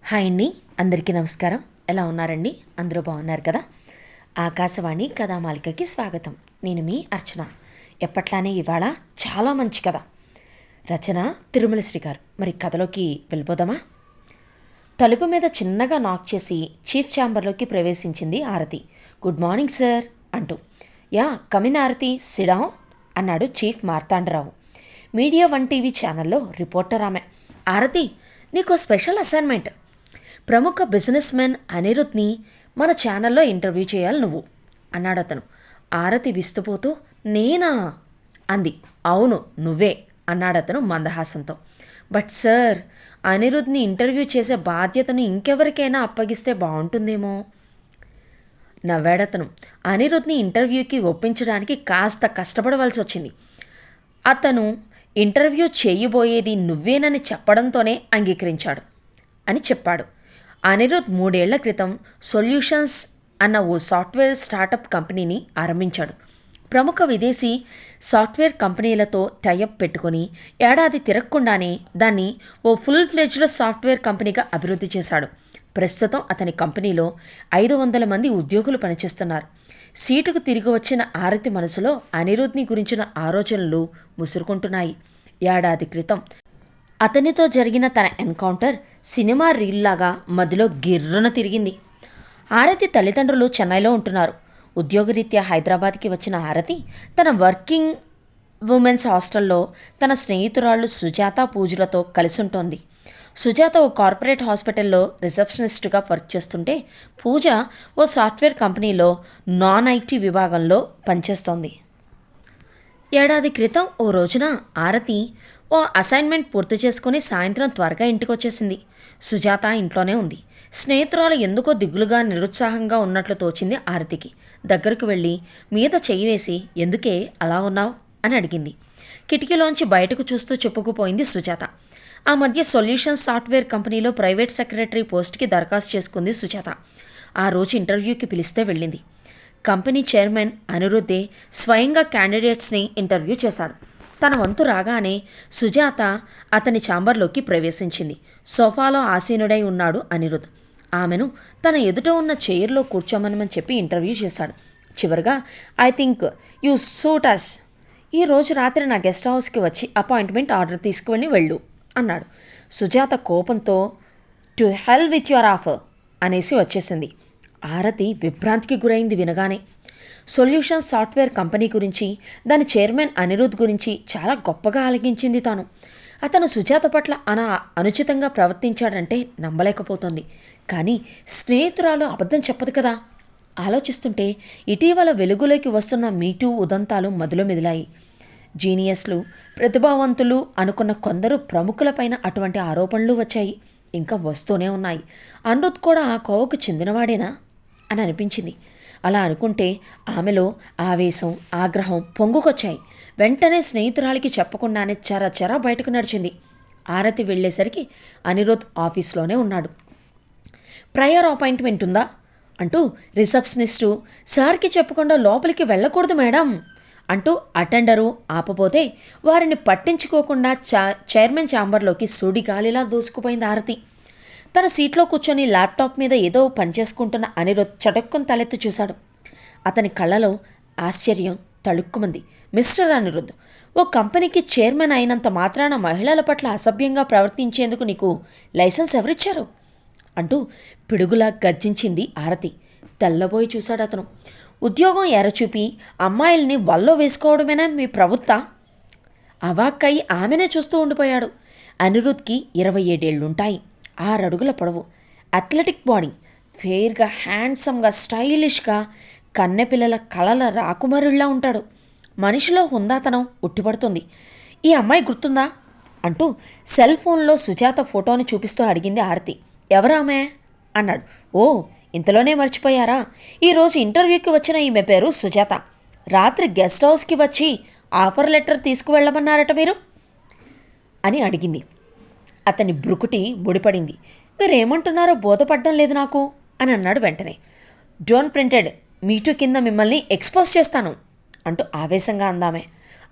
Hi అండి, అందరికీ నమస్కారం. ఎలా ఉన్నారండి? అందరూ బాగున్నారు కదా? ఆకాశవాణి కథామాలికకి స్వాగతం. నేను మీ అర్చన. ఎప్పట్లానే ఇవాళ చాలా మంచి కథ. రచన తిరుమల శ్రీ గారు. మరి కథలోకి వెళ్ళిపోదామా? తలుపు మీద చిన్నగా నాక్ చేసి చీఫ్ ఛాంబర్లోకి ప్రవేశించింది ఆరతి. గుడ్ మార్నింగ్ సార్ అంటూ. యా కమిన్ ఆరతి, సిడాం అన్నాడు చీఫ్ మార్తాండరావు. మీడియా 1 టీవీ ఛానల్లో రిపోర్టర్ ఆమె. ఆరతి, నీకు స్పెషల్ అసైన్మెంట్. ప్రముఖ బిజినెస్ మ్యాన్ అనిరుద్ని మన ఛానల్లో ఇంటర్వ్యూ చేయాలి నువ్వు అన్నాడు అతను. ఆరతి విస్తుపోతూ నేనా అంది. అవును నువ్వే అన్నాడతను మందహాసంతో. బట్ సార్, అనిరుద్ని ఇంటర్వ్యూ చేసే బాధ్యతను ఇంకెవరికైనా అప్పగిస్తే బాగుంటుందేమో నవ్వాడతను. అనిరుద్ని ఇంటర్వ్యూకి ఒప్పించడానికి కాస్త కష్టపడవలసి వచ్చింది. అతను ఇంటర్వ్యూ చేయబోయేది నువ్వేనని చెప్పడంతోనే అంగీకరించాడు అని చెప్పాడు. అనిరుద్ 3 ఏళ్ల క్రితం సొల్యూషన్స్ అన్న ఓ సాఫ్ట్వేర్ స్టార్టప్ కంపెనీని ఆరంభించాడు. ప్రముఖ విదేశీ సాఫ్ట్వేర్ కంపెనీలతో టైఅప్ పెట్టుకుని ఏడాది తిరగకుండానే దాన్ని ఓ ఫుల్ ఫ్లెడ్జ్డ్ సాఫ్ట్వేర్ కంపెనీగా అభివృద్ధి చేశాడు. ప్రస్తుతం అతని కంపెనీలో 500 మంది ఉద్యోగులు పనిచేస్తున్నారు. సీటుకు తిరిగి వచ్చిన ఆరతి మనసులో అనిరుద్ని గురించిన ఆలోచనలు ముసురుకుంటున్నాయి. ఏడాది క్రితం అతనితో జరిగిన తన ఎన్కౌంటర్ సినిమా రీల్లాగా మధ్యలో గిర్రున తిరిగింది. ఆరతి తల్లిదండ్రులు చెన్నైలో ఉంటున్నారు. ఉద్యోగరీత్యా హైదరాబాద్కి వచ్చిన ఆరతి తన వర్కింగ్ ఉమెన్స్ హాస్టల్లో తన స్నేహితురాళ్ళు సుజాత, పూజలతో కలిసి ఉంటోంది. సుజాత ఓ కార్పొరేట్ హాస్పిటల్లో రిసెప్షనిస్టుగా వర్క్ చేస్తుంటే, పూజ ఓ సాఫ్ట్వేర్ కంపెనీలో నాన్ ఐటీ విభాగంలో పనిచేస్తోంది. ఏడాది క్రితం ఓ రోజున ఆరతి ఓ అసైన్మెంట్ పూర్తి చేసుకుని సాయంత్రం త్వరగా ఇంటికి వచ్చేసింది. సుజాత ఇంట్లోనే ఉంది. స్నేహితురాలు ఎందుకో దిగులుగా, నిరుత్సాహంగా ఉన్నట్లు తోచింది ఆరతికి. దగ్గరకు వెళ్ళి మీద చెయ్యి వేసి ఎందుకే అలా ఉన్నావు అని అడిగింది. కిటికీలోంచి బయటకు చూస్తూ చెప్పుకుపోయింది సుజాత. ఆ మధ్య సొల్యూషన్స్ సాఫ్ట్వేర్ కంపెనీలో ప్రైవేట్ సెక్రటరీ పోస్ట్కి దరఖాస్తు చేసుకుంది సుజాత. ఆ రోజు ఇంటర్వ్యూకి పిలిస్తే వెళ్ళింది. కంపెనీ చైర్మన్ అనిరుద్ధే స్వయంగా క్యాండిడేట్స్ని ఇంటర్వ్యూ చేశాడు. తన వంతు రాగానే సుజాత అతని ఛాంబర్లోకి ప్రవేశించింది. సోఫాలో ఆసీనుడై ఉన్నాడు అనిరుద్. ఆమెను తన ఎదుట ఉన్న చైర్లో కూర్చోమని చెప్పి ఇంటర్వ్యూ చేశాడు. చివరిగా ఐ థింక్ యూ సూట్ అస్. ఈరోజు రాత్రి నా గెస్ట్ హౌస్కి వచ్చి అపాయింట్మెంట్ ఆర్డర్ తీసుకువెళ్ళి వెళ్ళు అన్నాడు. సుజాత కోపంతో to hell with your offer అనేసి వచ్చేసింది. ఆరతి విభ్రాంతికి గురైంది వినగానే. సొల్యూషన్ సాఫ్ట్వేర్ కంపెనీ గురించి, దాని చైర్మన్ అనిరుద్ గురించి చాలా గొప్పగా ఆలకించింది తాను. అతను సుజాత పట్ల అనుచితంగా ప్రవర్తించాడంటే నమ్మలేకపోతోంది. కానీ స్నేహితురాలు అబద్ధం చెప్పదు కదా. ఆలోచిస్తుంటే ఇటీవల వెలుగులోకి వస్తున్న మీటూ ఉదంతాలు మదిలో మెదిలాయి. జీనియస్లు, ప్రతిభావంతులు అనుకున్న కొందరు ప్రముఖులపైన అటువంటి ఆరోపణలు వచ్చాయి. ఇంకా వస్తూనే ఉన్నాయి. అనిరుద్ కూడా ఆ కోవకు చెందినవాడేనా అని అనిపించింది. అలా అనుకుంటే ఆమెలో ఆవేశం, ఆగ్రహం పొంగుకొచ్చాయి. వెంటనే స్నేహితురాలికి చెప్పకుండానే చరా బయటకు నడిచింది. ఆరతి వెళ్ళేసరికి అనిరుద్ ఆఫీస్లోనే ఉన్నాడు. ప్రయర్ అపాయింట్మెంట్ ఉందా అంటూ రిసెప్షనిస్టు సార్కి చెప్పకుండా లోపలికి వెళ్ళకూడదు మేడం అంటూ అటెండరు ఆపపోతే వారిని పట్టించుకోకుండా చైర్మన్ ఛాంబర్లోకి సుడిగాలిలా దూసుకుపోయింది ఆరతి. తన సీట్లో కూర్చొని ల్యాప్టాప్ మీద ఏదో పనిచేసుకుంటున్న అనిరుద్ చటుక్కుని తలెత్తి చూశాడు. అతని కళ్ళలో ఆశ్చర్యం తళుక్కుమంది. మిస్టర్ అనిరుద్, ఓ కంపెనీకి చైర్మన్ అయినంత మాత్రాన మహిళల పట్ల అసభ్యంగా ప్రవర్తించేందుకు నీకు లైసెన్స్ ఎవరిచ్చారు అంటూ పిడుగులా గర్జించింది ఆరతి. తెల్లబోయి చూశాడు అతను. ఉద్యోగం ఎరచూపి అమ్మాయిల్ని వల్లో వేసుకోవడమేనా మీ ప్రవృత్త? అవాక్కై ఆమెనే చూస్తూ ఉండిపోయాడు. అనిరుద్కి 27 ఏళ్లుంటాయి. 6 అడుగుల పొడవు, అథ్లెటిక్ బాడీ, ఫెయిర్గా, హ్యాండ్సమ్గా, స్టైలిష్గా, కన్నెపిల్లల కలల రాకుమారుల్లా ఉంటాడు. మనిషిలో హుందాతనం ఉట్టిపడుతుంది. ఈ అమ్మాయి గుర్తుందా అంటూ సెల్ ఫోన్లో సుజాత ఫోటోని చూపిస్తూ అడిగింది ఆరతి. ఎవరామె అన్నాడు. ఓ, ఇంతలోనే మర్చిపోయారా? ఈరోజు ఇంటర్వ్యూకి వచ్చిన ఈమె పేరు సుజాత. రాత్రి గెస్ట్ హౌస్కి వచ్చి ఆఫర్ లెటర్ తీసుకువెళ్ళమన్నారట మీరు అని అడిగింది. అతని బ్రుకుటి ముడిపడింది. మీరేమంటున్నారో బోధపడ్డం లేదు నాకు అని అన్నాడు వెంటనే. డోంట్ ప్రింటెడ్ మీటూ కింద మిమ్మల్ని ఎక్స్పోజ్ చేస్తాను అంటూ ఆవేశంగా అందామే.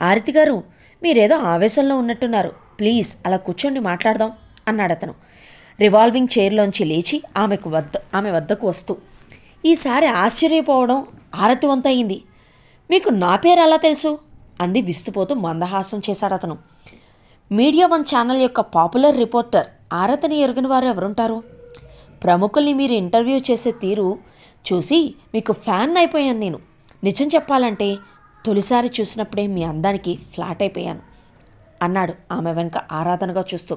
ఆరతి గారు, మీరేదో ఆవేశంలో ఉన్నట్టున్నారు. ప్లీజ్ అలా కూర్చోండి, మాట్లాడదాం అన్నాడు అతను. రివాల్వింగ్ చైర్లోంచి లేచి ఆమె వద్దకు వస్తూ, ఈసారి ఆశ్చర్యపోవడం ఆరతి వంతయింది. మీకు నా పేరు ఎలా తెలుసు అంది విస్తుపోతూ మందహాసం చేశాడతను. మీడియా వన్ ఛానల్ యొక్క పాపులర్ రిపోర్టర్ ఆరతిని ఎరుగని వారు ఎవరుంటారు? ప్రముఖుల్ని మీరు ఇంటర్వ్యూ చేసే తీరు చూసి మీకు ఫ్యాన్ అయిపోయాను నేను. నిజం చెప్పాలంటే తొలిసారి చూసినప్పుడే మీ అందానికి ఫ్లాట్ అయిపోయాను అన్నాడు ఆమె వెంక ఆరాధనగా చూస్తూ.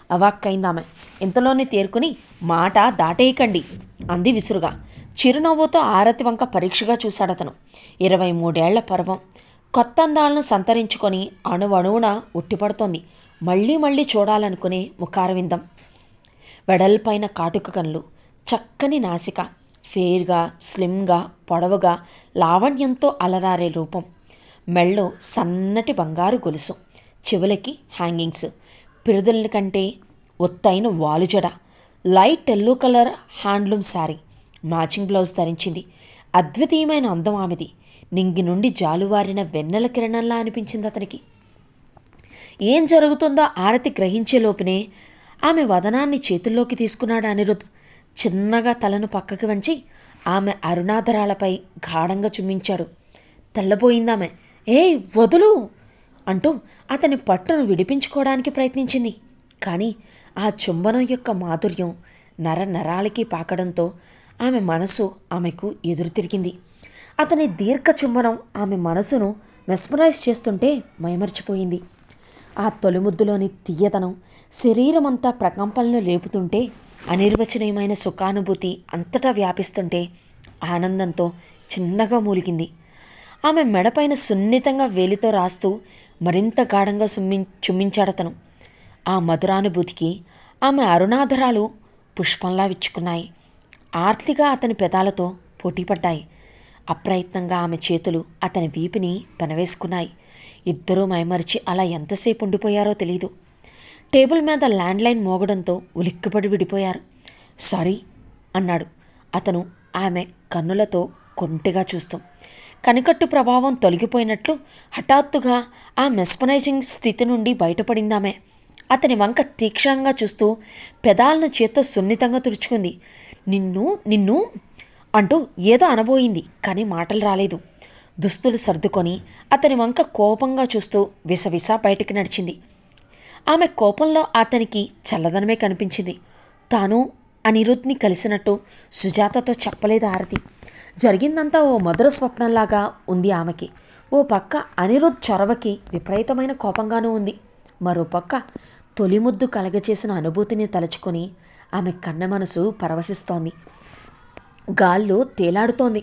అవాక్కైందామె. ఇంతలోనే తేరుకుని, మాట దాటేయకండి అంది విసురుగా. చిరునవ్వుతో ఆరతి వంక పరీక్షగా చూశాడతను. 23 పర్వం. కొత్త అందాలను సంతరించుకొని అణువణువున ఉట్టిపడుతోంది. మళ్ళీ మళ్ళీ చూడాలనుకునే ముఖారవిందం. వెడల్పైన కాటుక కన్నులు, చక్కని నాసిక, ఫేర్గా, స్లిమ్గా, పొడవుగా, లావణ్యంతో అలరారే రూపం. మెళ్ళో సన్నటి బంగారు గొలుసు, చెవులకి హ్యాంగింగ్స్, పిరుదుల కంటే ఒత్తైన వాలుజడ, light yellow colour handloom sari, matching blouse ధరించింది. అద్వితీయమైన అందం ఆమెది. నింగి నుండి జాలువారిన వెన్నెల కిరణంలా అనిపించింది అతనికి. ఏం జరుగుతుందో ఆరతి గ్రహించే లోపునే ఆమె వదనాన్ని చేతుల్లోకి తీసుకున్నాడు అనిరుద్. చిన్నగా తలను పక్కకి వంచి ఆమె అరుణాధరాలపై గాఢంగా చుమ్మించాడు. తెల్లబోయిందామె. ఏయ్ వదులు అంటూ అతని పట్టును విడిపించుకోవడానికి ప్రయత్నించింది. కానీ ఆ చుంబనం యొక్క మాధుర్యం నరాలకి పాకడంతో ఆమె మనసు ఆమెకు ఎదురు తిరిగింది. అతని దీర్ఘ చుంబనం ఆమె మనసును మెస్మరైజ్ చేస్తుంటే మైమర్చిపోయింది. ఆ తొలిముద్దులోని తీయతనం శరీరమంతా ప్రకంపనలు లేపుతుంటే, అనిర్వచనీయమైన సుఖానుభూతి అంతటా వ్యాపిస్తుంటే ఆనందంతో చిన్నగా మూలిగింది. ఆమె మెడపైన సున్నితంగా వేలితో రాస్తూ మరింత గాఢంగా చుమ్మించాడతను. ఆ మధురానుభూతికి ఆమె అరుణాధరాలు పుష్పంలా విచ్చుకున్నాయి. ఆర్తిగా అతని పెదాలతో పోటీపడ్డాయి. అప్రయత్నంగా ఆమె చేతులు అతని వీపిని పెనవేసుకున్నాయి. ఇద్దరూ మైమరిచి అలా ఎంతసేపు ఉండిపోయారో తెలీదు. టేబుల్ మీద ల్యాండ్లైన్ మోగడంతో ఉలిక్కిపడి విడిపోయారు. సారీ అన్నాడు అతను ఆమె కన్నులతో కొంటెగా చూస్తూ. కనికట్టు ప్రభావం తొలగిపోయినట్లు హఠాత్తుగా ఆ మెస్మరైజింగ్ స్థితి నుండి బయటపడిందామె. అతని వంక తీక్షణంగా చూస్తూ పెదాలను చేత్తో సున్నితంగా తుడుచుకుంది. నిన్ను అంటూ ఏదో అనబోయింది, కానీ మాటలు రాలేదు. దుస్తులు సర్దుకొని అతని వంక కోపంగా చూస్తూ విసవిసా బయటికి నడిచింది. ఆమె కోపంలో అతనికి చల్లదనమే కనిపించింది. తాను అనిరుద్ని కలిసినట్టు సుజాతతో చెప్పలేదు ఆరతి. జరిగిందంతా ఓ మధుర స్వప్నంలాగా ఉంది ఆమెకి. ఓ పక్క అనిరుద్ చొరవకి విపరీతమైన కోపంగానూ ఉంది. మరోపక్క తొలి ముద్దు కలగచేసిన అనుభూతిని తలుచుకొని ఆమె కన్న మనసు పరవశిస్తోంది. గాల్లో తేలాడుతోంది.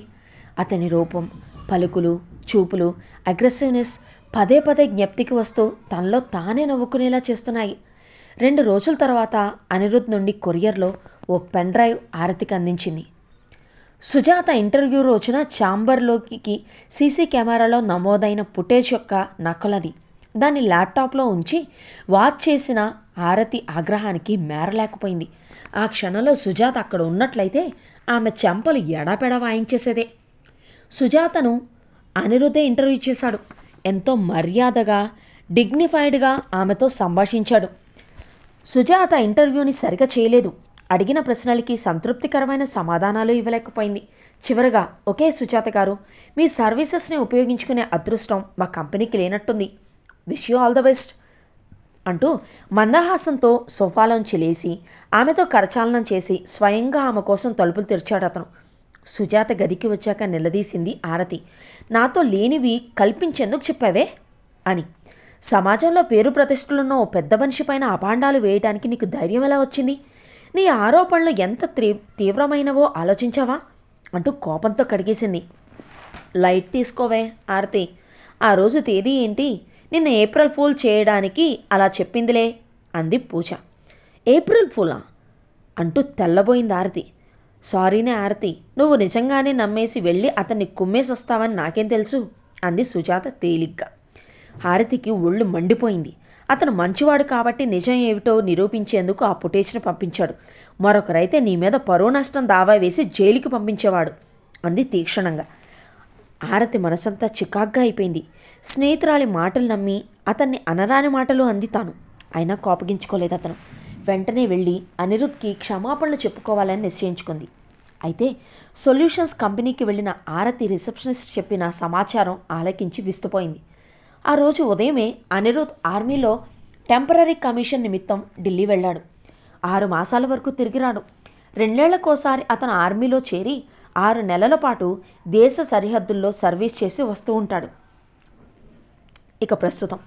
అతని రూపం, పలుకులు, చూపులు, అగ్రెసివ్నెస్ పదే పదే జ్ఞప్తికి వస్తూ తనలో తానే నవ్వుకునేలా చేస్తున్నాయి. 2 రోజుల తర్వాత అనిరుద్ నుండి కొరియర్లో ఓ పెన్ డ్రైవ్ ఆరతికి అందించింది. సుజాత ఇంటర్వ్యూ రోజున ఛాంబర్లోకి సీసీ కెమెరాలో నమోదైన ఫుటేజ్ యొక్క నకలది. దాన్ని ల్యాప్టాప్లో ఉంచి వాచ్ చేసిన ఆరతి ఆగ్రహానికి మేరలేకపోయింది. ఆ క్షణంలో సుజాత అక్కడ ఉన్నట్లయితే ఆమె చెంపలు ఎడాపెడా వాయించేసేదే. సుజాతను అనిరుద్ధే ఇంటర్వ్యూ చేశాడు. ఎంతో మర్యాదగా, డిగ్నిఫైడ్గా ఆమెతో సంభాషించాడు. సుజాత ఇంటర్వ్యూని సరిగా చేయలేదు. అడిగిన ప్రశ్నలకి సంతృప్తికరమైన సమాధానాలు ఇవ్వలేకపోయింది. చివరగా, ఓకే సుజాత గారు, మీ సర్వీసెస్ని ఉపయోగించుకునే అదృష్టం మా కంపెనీకి లేనట్టుంది. Wish you all the best అంటూ మందహాసంతో సోఫాలోంచి లేచి ఆమెతో కరచాలనం చేసి స్వయంగా ఆమె కోసం తలుపులు తెరిచాడు అతను. సుజాత గదికి వచ్చాక నిలదీసింది ఆరతి. నాతో లేనివి కల్పించేందుకు చెప్పావే అని. సమాజంలో పేరు ప్రతిష్టలున్న ఓ పెద్ద మనిషి పైన అపాండాలు వేయడానికి నీకు ధైర్యం ఎలా వచ్చింది? నీ ఆరోపణలు ఎంత తీవ్రమైనవో ఆలోచించావా అంటూ కోపంతో కడిగేసింది. లైట్ తీసుకోవే ఆరతి, ఆ రోజు తేదీ ఏంటి? నిన్న ఏప్రిల్ ఫూల్ చేయడానికి అలా చెప్పిందిలే అంది పూజ. ఏప్రిల్ ఫూలా అంటూ తెల్లబోయింది ఆరతి. సారీనే ఆరతి, నువ్వు నిజంగానే నమ్మేసి వెళ్ళి అతన్ని కుమ్మేసి వస్తావని నాకేం తెలుసు అంది సుజాత తేలిగ్గా. హారతికి ఒళ్ళు మండిపోయింది. అతను మంచివాడు కాబట్టి నిజం ఏమిటో నిరూపించేందుకు ఆ ఫుటేజ్ను పంపించాడు. మరొకరైతే నీ మీద పరువు నష్టం దావా వేసి జైలుకి పంపించేవాడు అంది తీక్షణంగా. హారతి మనసంతా చికాగ్గా అయిపోయింది. స్నేహితురాలి మాటలు నమ్మి అతన్ని అనరాని మాటలు అంది తాను. అయినా కోపగించుకోలేదు అతను. వెంటనే వెళ్ళి అనిరుద్ధ్కి క్షమాపణలు చెప్పుకోవాలని నిశ్చయించుకుంది. అయితే సొల్యూషన్స్ కంపెనీకి వెళ్ళిన ఆరతి రిసెప్షనిస్ట్ చెప్పిన సమాచారం ఆలకించి విస్తుపోయింది. ఆ రోజు ఉదయమే అనిరుద్ ఆర్మీలో టెంపరరీ కమిషన్ నిమిత్తం ఢిల్లీ వెళ్ళాడు. 6 మాసాల వరకు తిరిగిరాడు. 2 ఏళ్లకోసారి అతను ఆర్మీలో చేరి 6 నెలల పాటు దేశ సరిహద్దుల్లో సర్వీస్ చేసి వస్తూ ఉంటాడు. ఇక ప్రస్తుతం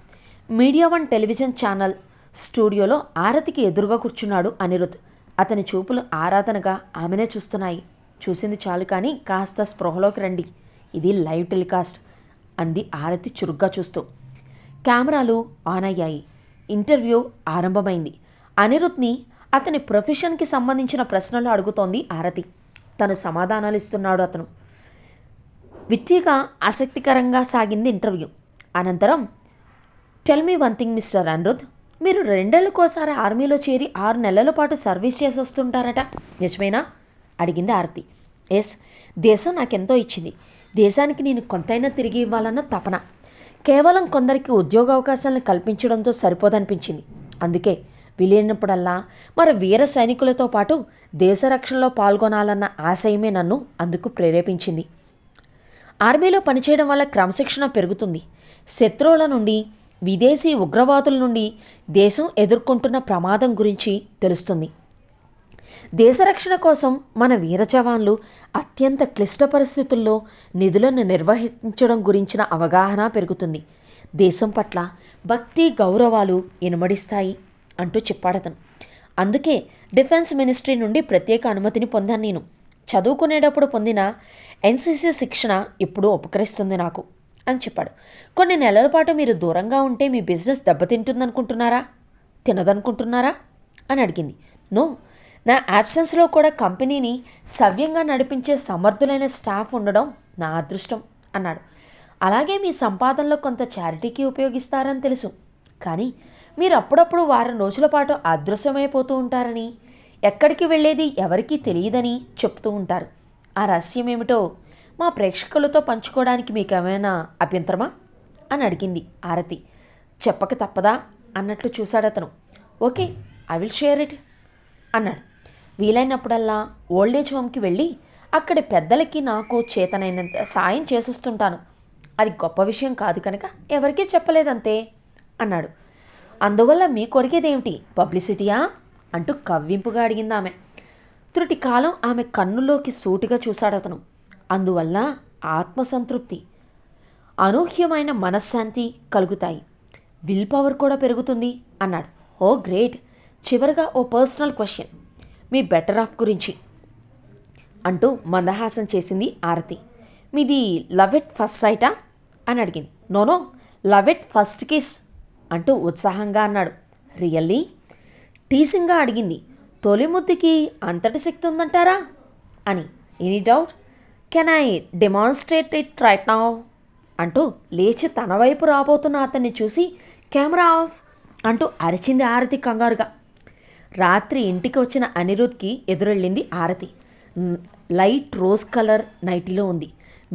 మీడియా వన్ టెలివిజన్ ఛానల్ స్టూడియోలో ఆరతికి ఎదురుగా కూర్చున్నాడు అనిరుద్. అతని చూపులు ఆరాధనగా ఆమెనే చూస్తున్నాయి. చూసింది చాలు కానీ కాస్త స్పృహలోకి రండి, ఇది లైవ్ టెలికాస్ట్ అంది ఆరతి చురుగ్గా చూస్తూ. కెమెరాలు ఆన్ అయ్యాయి. ఇంటర్వ్యూ ఆరంభమైంది. అనిరుద్ని అతని ప్రొఫెషన్కి సంబంధించిన ప్రశ్నలు అడుగుతోంది ఆరతి. తను సమాధానాలు ఇస్తున్నాడు అతను. విట్టిగా ఆసక్తికరంగా సాగింది ఇంటర్వ్యూ. అనంతరం tell me one thing mister Anirudh, మీరు 2 ఏళ్లకోసారి ఆర్మీలో చేరి 6 నెలల పాటు సర్వీస్ చేసి వస్తుంటారట, నిజమేనా అడిగింది ఆరతి. ఎస్, దేశం నాకెంతో ఇచ్చింది. దేశానికి నేను కొంతైనా తిరిగి ఇవ్వాలన్న తపన. కేవలం కొందరికి ఉద్యోగ అవకాశాలను కల్పించడంతో సరిపోదనిపించింది. అందుకే వీలైనప్పుడల్లా మన వీర సైనికులతో పాటు దేశ రక్షణలో పాల్గొనాలన్న ఆశయమే నన్ను అందుకు ప్రేరేపించింది. ఆర్మీలో పనిచేయడం వల్ల క్రమశిక్షణ పెరుగుతుంది. శత్రువుల నుండి, విదేశీ ఉగ్రవాదుల నుండి దేశం ఎదుర్కొంటున్న ప్రమాదం గురించి తెలుస్తుంది. దేశ రక్షణ కోసం మన వీర జవాన్లు అత్యంత క్లిష్ట పరిస్థితుల్లో నిధులను నిర్వహించడం గురించిన అవగాహన పెరుగుతుంది. దేశం పట్ల భక్తి, గౌరవాలు ఇనుమడిస్తాయి అంటూ చెప్పాడతను. అందుకే డిఫెన్స్ మినిస్ట్రీ నుండి ప్రత్యేక అనుమతిని పొందాను నేను. చదువుకునేటప్పుడు పొందిన ఎన్సీసీ శిక్షణ ఇప్పుడు ఉపకరిస్తుంది నాకు అని చెప్పాడు. కొన్ని నెలల పాటు మీరు దూరంగా ఉంటే మీ బిజినెస్ దెబ్బతింటుందనుకుంటున్నారా, తినదనుకుంటున్నారా అని అడిగింది. నో, నా యాబ్సెన్స్లో కూడా కంపెనీని సవ్యంగా నడిపించే సమర్థులైన స్టాఫ్ ఉండడం నా అదృష్టం అన్నాడు. అలాగే మీ సంపాదనలో కొంత చారిటీకి ఉపయోగిస్తారని తెలుసు. కానీ మీరు అప్పుడప్పుడు వారం రోజుల పాటు అదృశ్యమైపోతూ ఉంటారని, ఎక్కడికి వెళ్ళేది ఎవరికీ తెలియదని చెప్తూ ఉంటారు. ఆ రహస్యం ఏమిటో మా ప్రేక్షకులతో పంచుకోవడానికి మీకు ఏమైనా అభ్యంతరమా అని అడిగింది ఆరతి. చెప్పక తప్పదా అన్నట్లు చూశాడు అతను. Okay, I will share it అన్నాడు. వీలైనప్పుడల్లా ఓల్డేజ్ హోమ్కి వెళ్ళి అక్కడి పెద్దలకి నాకు చేతనైనంత సాయం చేసొస్తుంటాను. అది గొప్ప విషయం కాదు కనుక ఎవరికీ చెప్పలేదంతే అన్నాడు. అందువల్ల మీ కొరికేదేమిటి, పబ్లిసిటీయా అంటూ కవ్వింపుగా అడిగింది ఆమె. త్రుటి కాలం ఆమె కన్నులోకి సూటిగా చూశాడు అతను. అందువల్ల ఆత్మసంతృప్తి, అనూహ్యమైన మనశ్శాంతి కలుగుతాయి, విల్ పవర్ కూడా పెరుగుతుంది అన్నాడు. Oh great. చివరిగా ఓ పర్సనల్ క్వశ్చన్, మీ బెటర్ ఆఫ్ గురించి అంటూ మందహాసం చేసింది ఆరతి. మీది లవ్ ఎట్ ఫస్ట్ సైటా అని అడిగింది. No no, love at first kiss అంటూ ఉత్సాహంగా అన్నాడు. రియల్లీ? టీసింగ్గా అడిగింది. తొలి ముద్దుకి అంతటి శక్తి ఉందంటారా అని. Any doubt? Can I demonstrate it right now అంటూ లేచి తన వైపు రాబోతున్న అతన్ని చూసి కెమెరా ఆఫ్ అంటూ అరిచింది ఆరతి కంగారుగా. రాత్రి ఇంటికి వచ్చిన అనిరుద్ధ్కి ఎదురెళ్ళింది ఆరతి. లైట్ రోజ్ కలర్ నైటీలో ఉంది.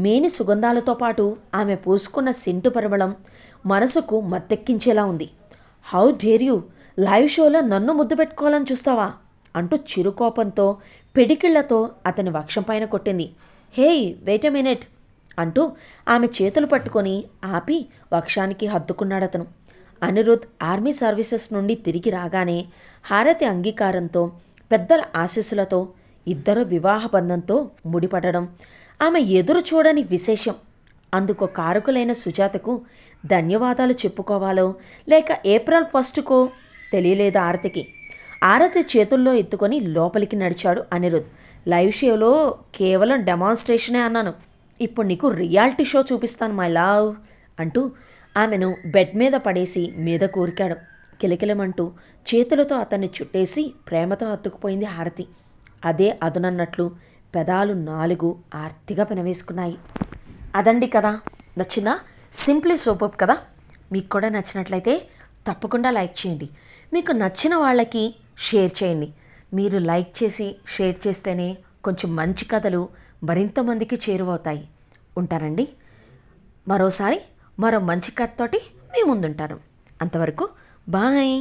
మేని సుగంధాలతో పాటు ఆమె పూసుకున్న సెంటు పరిమళం మనసుకు మత్తెక్కించేలా ఉంది. హౌ డేర్ యూ, లైవ్ షోలో నన్ను ముద్దు పెట్టుకోవాలని చూస్తావా అంటూ చిరుకోపంతో పిడికిళ్లతో అతని వక్షం పైన కొట్టింది. హేయ్ వెయిట్ ఎ మినిట్ అంటూ ఆమె చేతులు పట్టుకొని ఆపి వక్షానికి హత్తుకున్నాడతను. అనిరుద్ ఆర్మీ సర్వీసెస్ నుండి తిరిగి రాగానే హారతి అంగీకారంతో, పెద్దల ఆశీస్సులతో ఇద్దరు వివాహ బంధంతో ముడిపడడం ఆమె ఎదురు చూడని విశేషం. అందుకు కారకులైన సుజాతకు ధన్యవాదాలు చెప్పుకోవాలో లేక ఏప్రిల్ 1కో తెలియలేదు ఆరతికి. ఆరతి చేతుల్లో ఎత్తుకొని లోపలికి నడిచాడు అనిరుద్. లైవ్ షోలో కేవలం డెమాన్స్ట్రేషనే అన్నాను, ఇప్పుడు నీకు రియాలిటీ షో చూపిస్తాను మై లవ్ అంటూ ఆమెను బెడ్ మీద పడేసి మీద కూరికాడు. కిలకిలమంటూ చేతులతో అతన్ని చుట్టేసి ప్రేమతో హత్తుకుపోయింది హారతి. అదే అదునన్నట్లు పెదాలు 4 ఆర్తిగా పెనవేసుకున్నాయి. అదండి కదా, నచ్చిందా? సింప్లీ సూపర్ కదా. మీకు కూడా నచ్చినట్లయితే తప్పకుండా లైక్ చేయండి. మీకు నచ్చిన వాళ్ళకి షేర్ చేయండి. మీరు లైక్ చేసి షేర్ చేస్తేనే కొంచెం మంచి కథలు మరింత మందికి చేరువవుతాయి. ఉంటానండి. మరోసారి మరో మంచి కథతోటి మీ ముందుంటాను. అంతవరకు బాయ్.